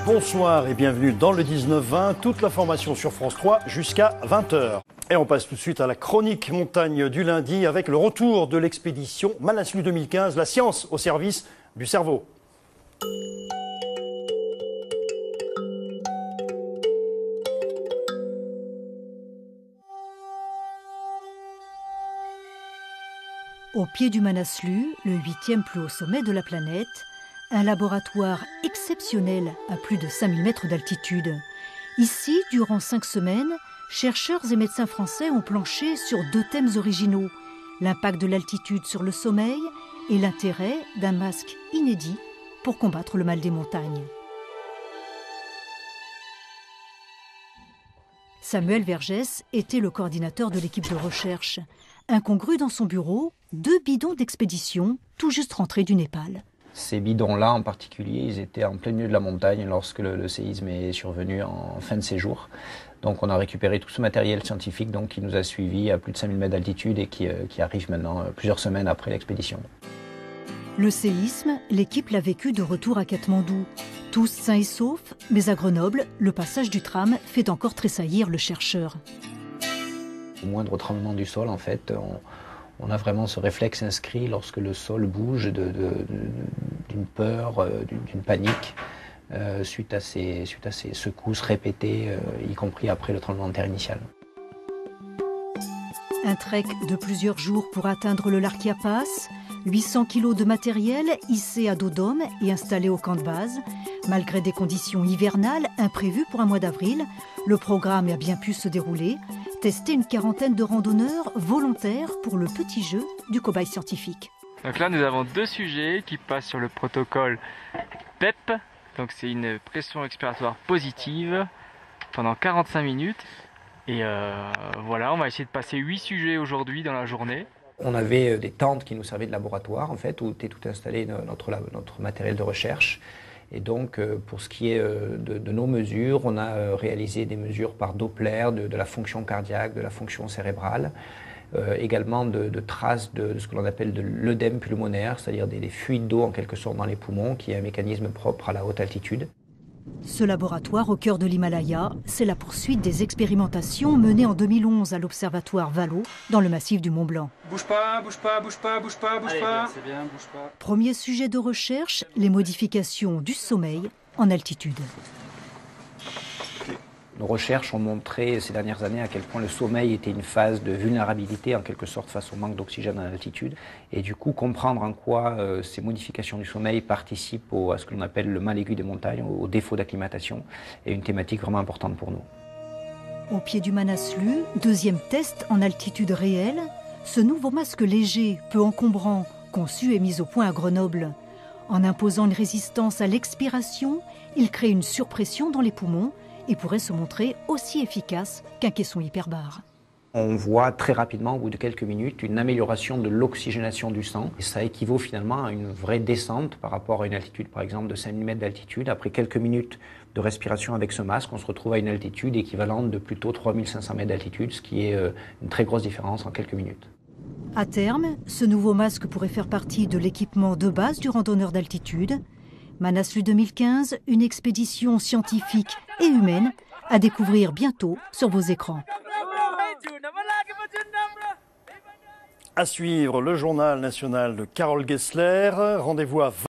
Bonsoir et bienvenue dans le 19-20. Toute l'information sur France 3 jusqu'à 20h. Et on passe tout de suite à la chronique montagne du lundi avec le retour de l'expédition Manaslu 2015, la science au service du cerveau. Au pied du Manaslu, le 8e plus haut sommet de la planète, un laboratoire exceptionnel à plus de 5000 mètres d'altitude. Ici, durant 5 semaines, chercheurs et médecins français ont planché sur 2 thèmes originaux, l'impact de l'altitude sur le sommeil et l'intérêt d'un masque inédit pour combattre le mal des montagnes. Samuel Vergès était le coordinateur de l'équipe de recherche. Incongru dans son bureau, 2 bidons d'expédition tout juste rentrés du Népal. Ces bidons-là en particulier, ils étaient en plein milieu de la montagne lorsque le séisme est survenu en fin de séjour. Donc on a récupéré tout ce matériel scientifique qui nous a suivis à plus de 5000 mètres d'altitude et qui arrive maintenant plusieurs semaines après l'expédition. Le séisme, l'équipe l'a vécu de retour à Katmandou. Tous sains et saufs, mais à Grenoble, le passage du tram fait encore tressaillir le chercheur. Au moindre tremblement du sol, en fait, on a vraiment ce réflexe inscrit lorsque le sol bouge d'une peur, d'une panique, suite à ces secousses répétées, y compris après le tremblement de terre initial. Un trek de plusieurs jours pour atteindre le Larkia Pass, 800 kg de matériel hissé à dos d'homme et installé au camp de base. Malgré des conditions hivernales imprévues pour un mois d'avril, le programme a bien pu se dérouler. Tester une quarantaine de randonneurs volontaires pour le petit jeu du cobaye scientifique. Donc là, nous avons 2 sujets qui passent sur le protocole PEP. Donc c'est une pression expiratoire positive pendant 45 minutes. Et voilà, on va essayer de passer 8 sujets aujourd'hui dans la journée. On avait des tentes qui nous servaient de laboratoire, en fait, où était tout installé notre matériel de recherche. Et donc, pour ce qui est de nos mesures, on a réalisé des mesures par Doppler de la fonction cardiaque, de la fonction cérébrale, également de traces de ce que l'on appelle de l'œdème pulmonaire, c'est-à-dire des fuites d'eau en quelque sorte dans les poumons, qui est un mécanisme propre à la haute altitude. Ce laboratoire au cœur de l'Himalaya, c'est la poursuite des expérimentations menées en 2011 à l'Observatoire Valo, dans le massif du Mont Blanc. Bouge pas, bouge pas, bouge pas, bouge pas, bouge pas. C'est bien, bouge pas. Premier sujet de recherche, les modifications du sommeil en altitude. Nos recherches ont montré ces dernières années à quel point le sommeil était une phase de vulnérabilité en quelque sorte face au manque d'oxygène en altitude. Et du coup, comprendre en quoi ces modifications du sommeil participent à ce que l'on appelle le mal aigu des montagnes, au défaut d'acclimatation, est une thématique vraiment importante pour nous. Au pied du Manaslu, 2e test en altitude réelle, ce nouveau masque léger, peu encombrant, conçu et mis au point à Grenoble. En imposant une résistance à l'expiration, il crée une surpression dans les poumons et pourrait se montrer aussi efficace qu'un caisson hyperbare. On voit très rapidement, au bout de quelques minutes, une amélioration de l'oxygénation du sang. Et ça équivaut finalement à une vraie descente par rapport à une altitude, par exemple, de 5000 mètres d'altitude. Après quelques minutes de respiration avec ce masque, on se retrouve à une altitude équivalente de plutôt 3500 mètres d'altitude, ce qui est une très grosse différence en quelques minutes. À terme, ce nouveau masque pourrait faire partie de l'équipement de base du randonneur d'altitude. Manaslu 2015, une expédition scientifique et humaine à découvrir bientôt sur vos écrans. À suivre le journal national de Carole Gessler. Rendez-vous à